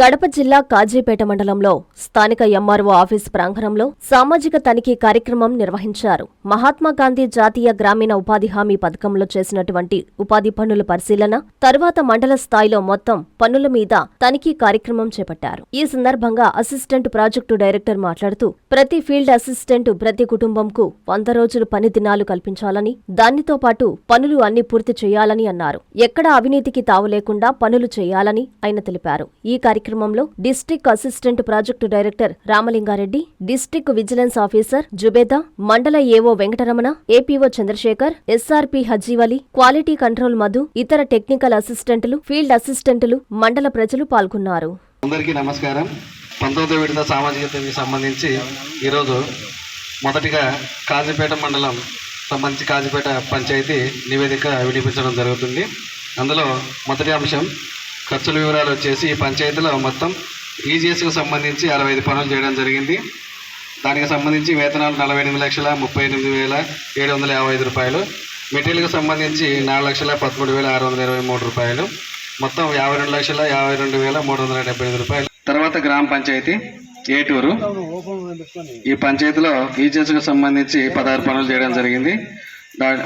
కడప జిల్లా కాజీపేట మండలంలో స్థానిక ఎంఆర్ఓ ఆఫీస్ ప్రాంగణంలో సామాజిక తనిఖీ కార్యక్రమం నిర్వహించారు. మహాత్మాగాంధీ జాతీయ గ్రామీణ ఉపాధి హామీ పథకంలో చేసినటువంటి ఉపాధి పనుల పరిశీలన, తరువాత మండల స్థాయిలో మొత్తం పనుల మీద తనిఖీ కార్యక్రమం చేపట్టారు. ఈ సందర్భంగా అసిస్టెంట్ ప్రాజెక్టు డైరెక్టర్ మాట్లాడుతూ, ప్రతి ఫీల్డ్ అసిస్టెంట్ ప్రతి కుటుంబంకు 100 రోజులు పని దినాలు కల్పించాలని, దానితో పాటు పనులు అన్ని పూర్తి చేయాలని అన్నారు. ఎక్కడ అవినీతికి తావు లేకుండా పనులు చేయాలని ఆయన తెలిపారు. ఈ కార్యక్రమంలో district assistant project director Ramalingareddy, district vigilance officer Zubeda, మండల AO Venkataramana, APO Chandrasekhar, SRP Hajivali, quality control Madhu, ఇతర టెక్నికల్ అసిస్టెంట్లు, ఫీల్డ్ అసిస్టెంట్లు, మండల ప్రజలు పాల్గొన్నారు. అందరికీ నమస్కారం. 19వ విడత సామాజికతకి సంబంధించి ఈరోజు మొదటిగా కాజీపేట మండలం సంబంధించి కాజీపేట పంచాయతీ నివేదిక వినిపించడం జరుగుతుంది. అందులో మొదటి అంశం ఖర్చుల వివరాలు వచ్చేసి ఈ పంచాయతీలో మొత్తం ఈజీఎస్కు సంబంధించి 65 పనులు చేయడం జరిగింది. దానికి సంబంధించి వేతనాలు 48,38,755 రూపాయలు, మెటీరియల్కి సంబంధించి 4,13,623 రూపాయలు, మొత్తం 52,52,375 రూపాయలు. తర్వాత గ్రామ పంచాయతీ ఏటూరు, ఈ పంచాయతీలో ఈజీఎస్కు సంబంధించి 16 పనులు చేయడం జరిగింది.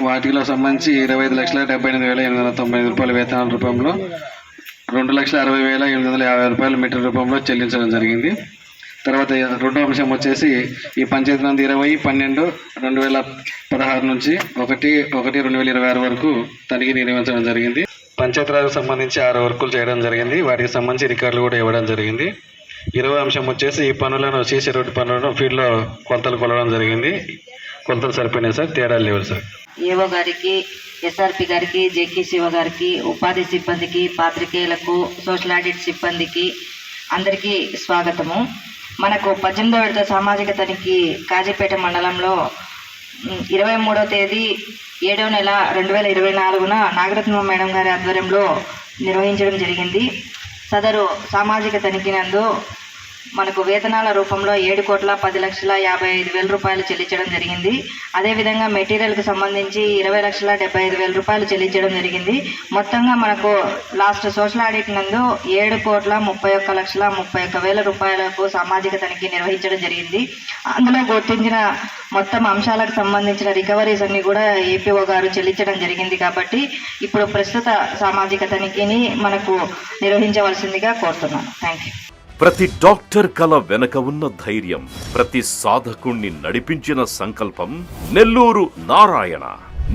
వాటిలో సంబంధించి 25,78,895 రూపాయల వేతనాల రూపంలో 2,60,850 రూపాయలు మెటీరియల్ రూపంలో చెల్లించడం జరిగింది. తర్వాత రెండో అంశం వచ్చేసి ఈ పంచాయతీ నందు 20/12/2016 నుంచి 1/1/2026 వరకు తనిఖీ నిర్వహించడం జరిగింది. పంచాయతీరాజ్కు సంబంధించి 6 వర్కులు చేయడం జరిగింది. వాటికి సంబంధించి రికార్డులు కూడా ఇవ్వడం జరిగింది. 20వ అంశం వచ్చేసి ఈ పనులను సీసీ రోడ్డు పనులను ఫీల్డ్లో కొలతలు కొలవడం జరిగింది. కొలతలు సరిపోయినాయి సార్, తేడాలు లేవు సార్. ఏవో గారికి, ఎస్ఆర్పి గారికి, జేకే శివ గారికి, ఉపాధి సిబ్బందికి, పాత్రికేయులకు, సోషల్ ఆడిట్ సిబ్బందికి అందరికీ స్వాగతము. మనకు 18వ విడత సామాజిక తనిఖీ కాజీపేట మండలంలో 23వ తేదీ 7వ నెల 2024న నాగరత్న మేడం గారి ఆధ్వర్యంలో నిర్వహించడం జరిగింది. సదరు సామాజిక తనిఖీ నందు మనకు వేతనాల రూపంలో 7,10,55,000 రూపాయలు చెల్లించడం జరిగింది. అదేవిధంగా మెటీరియల్కి సంబంధించి 20,75,000 రూపాయలు చెల్లించడం జరిగింది. మొత్తంగా మనకు లాస్ట్ సోషల్ ఆడిట్ నందు 7,31,31,30,000 రూపాయలకు సామాజిక తనిఖీ నిర్వహించడం జరిగింది. అందులో గుర్తించిన మొత్తం అంశాలకు సంబంధించిన రికవరీస్ అన్ని కూడా ఏపీఓ గారు చెల్లించడం జరిగింది. కాబట్టి ఇప్పుడు ప్రస్తుత సామాజిక తనిఖీని మనకు నిర్వహించవలసిందిగా కోరుతున్నాను. Thank you. ప్రతి డాక్టర్ కల వెనక ఉన్న ధైర్యం, ప్రతి సాధకుణ్ణి నడిపించిన సంకల్పం నెల్లూరు నారాయణ.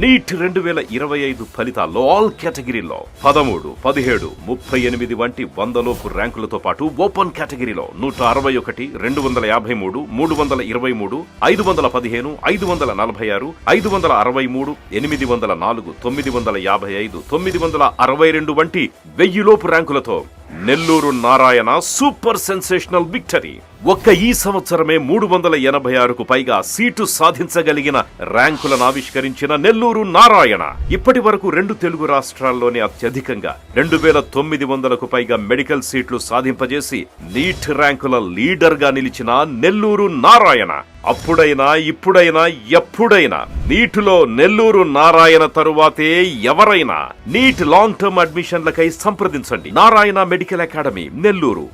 నీట్ 2025 ఫలితాల్లో ఆల్ కేటగిరీలో 13, 17, 38 వంటి 100లోపు ర్యాంకులతో పాటు ఓపెన్ కేటగిరీలో 161, 253, 323, 515, 546, 563, 804, 955, 962 వంటి 1000లోపు ర్యాంకులతో Nellore Narayana super sensational victory. ఒక్క ఈ సంవత్సరమే 386కు పైగా సీటు సాధించగలిగిన ర్యాంకులను ఆవిష్కరించిన నెల్లూరు నారాయణ ఇప్పటి వరకు 2 తెలుగు రాష్ట్రాల్లోనే అత్యధికంగా 2,900కు పైగా మెడికల్ సీట్లు సాధింపజేసి నీట్ ర్యాంకుల లీడర్ గా నిలిచిన నెల్లూరు నారాయణ అప్పుడైనా ఇప్పుడైనా ఎప్పుడైనా నీటిలో నెల్లూరు నారాయణ తరువాతే ఎవరైనా. నీట్ లాంగ్ టర్మ్ అడ్మిషన్లకై సంప్రదించండి. Narayana medical academy, Nellore.